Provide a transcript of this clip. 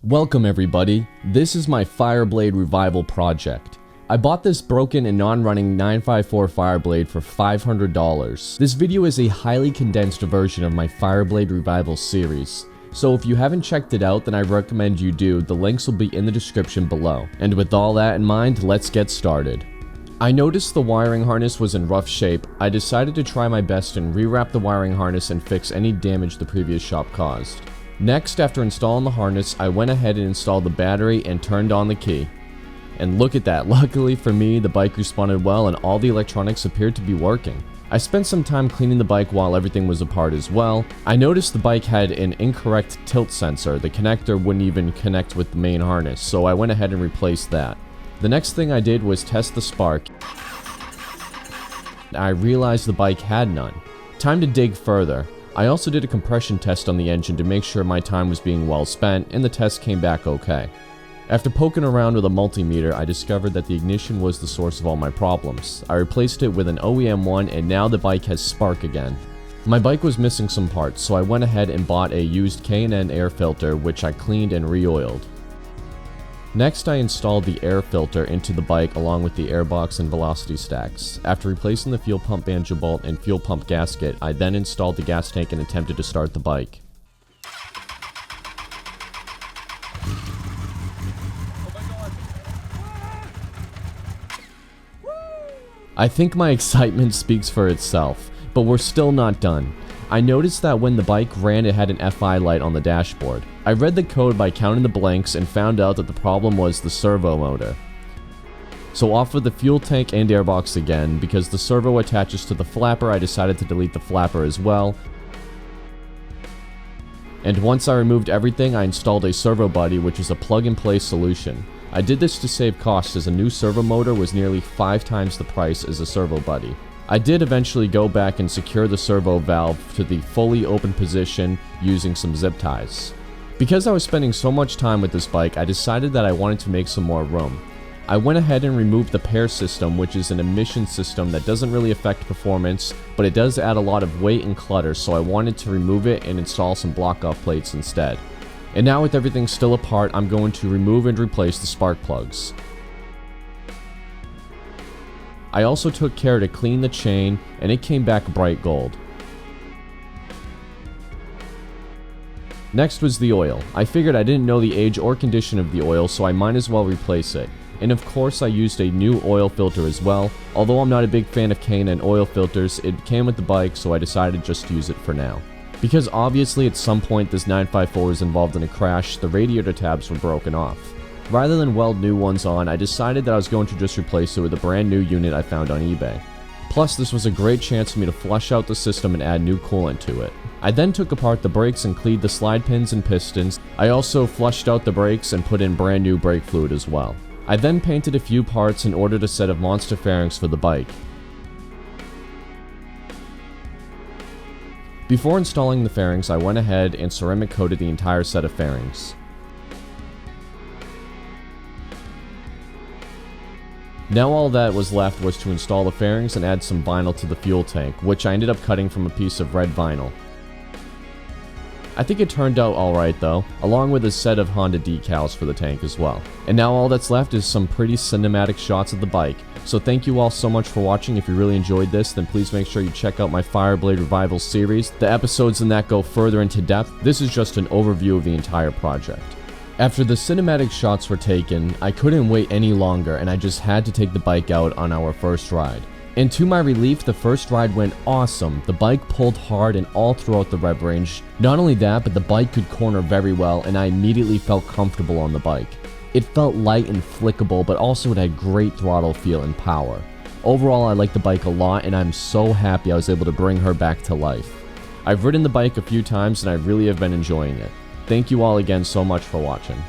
Welcome everybody, this is my FireBlade revival project. I bought this broken and non-running 954 FireBlade for $500. This video is a highly condensed version of my FireBlade revival series. So if you haven't checked it out, then I recommend you do. The links will be in the description below. And with all that in mind, let's get started. I noticed the wiring harness was in rough shape. I decided to try my best and rewrap the wiring harness and fix any damage the previous shop caused. Next, after installing the harness, I went ahead and installed the battery and turned on the key. And look at that, luckily for me, the bike responded well and all the electronics appeared to be working. I spent some time cleaning the bike while everything was apart as well. I noticed the bike had an incorrect tilt sensor. The connector wouldn't even connect with the main harness, so I went ahead and replaced that. The next thing I did was test the spark. I realized the bike had none. Time to dig further. I also did a compression test on the engine to make sure my time was being well spent, and the test came back okay. After poking around with a multimeter, I discovered that the ignition was the source of all my problems. I replaced it with an OEM one, and now the bike has spark again. My bike was missing some parts, so I went ahead and bought a used K&N air filter, which I cleaned and re-oiled. Next, I installed the air filter into the bike along with the airbox and velocity stacks. After replacing the fuel pump banjo bolt and fuel pump gasket, I then installed the gas tank and attempted to start the bike. I think my excitement speaks for itself, but we're still not done. I noticed that when the bike ran, it had an FI light on the dashboard. I read the code by counting the blanks and found out that the problem was the servo motor. So off with the fuel tank and airbox again. Because the servo attaches to the flapper, I decided to delete the flapper as well. And once I removed everything, I installed a Servo Buddy, which is a plug-and-play solution. I did this to save costs as a new servo motor was nearly 5 times the price as a Servo Buddy. I did eventually go back and secure the servo valve to the fully open position using some zip ties. Because I was spending so much time with this bike, I decided that I wanted to make some more room. I went ahead and removed the pair system, which is an emission system that doesn't really affect performance, but it does add a lot of weight and clutter, so I wanted to remove it and install some block-off plates instead. And now with everything still apart, I'm going to remove and replace the spark plugs. I also took care to clean the chain, and it came back bright gold. Next was the oil. I figured I didn't know the age or condition of the oil, so I might as well replace it. And of course I used a new oil filter as well. Although I'm not a big fan of K&N oil filters, it came with the bike, so I decided just to use it for now. Because obviously at some point this 954 was involved in a crash, the radiator tabs were broken off. Rather than weld new ones on, I decided that I was going to just replace it with a brand new unit I found on eBay. Plus, this was a great chance for me to flush out the system and add new coolant to it. I then took apart the brakes and cleaned the slide pins and pistons. I also flushed out the brakes and put in brand new brake fluid as well. I then painted a few parts and ordered a set of monster fairings for the bike. Before installing the fairings, I went ahead and ceramic coated the entire set of fairings. Now all that was left was to install the fairings and add some vinyl to the fuel tank, which I ended up cutting from a piece of red vinyl. I think it turned out alright though, along with a set of Honda decals for the tank as well. And now all that's left is some pretty cinematic shots of the bike. So thank you all so much for watching. If you really enjoyed this, then please make sure you check out my FireBlade Revival series. The episodes in that go further into depth. This is just an overview of the entire project. After the cinematic shots were taken, I couldn't wait any longer and I just had to take the bike out on our first ride. And to my relief, the first ride went awesome. The bike pulled hard and all throughout the rev range. Not only that, but the bike could corner very well and I immediately felt comfortable on the bike. It felt light and flickable, but also it had great throttle feel and power. Overall, I like the bike a lot and I'm so happy I was able to bring her back to life. I've ridden the bike a few times and I really have been enjoying it. Thank you all again so much for watching.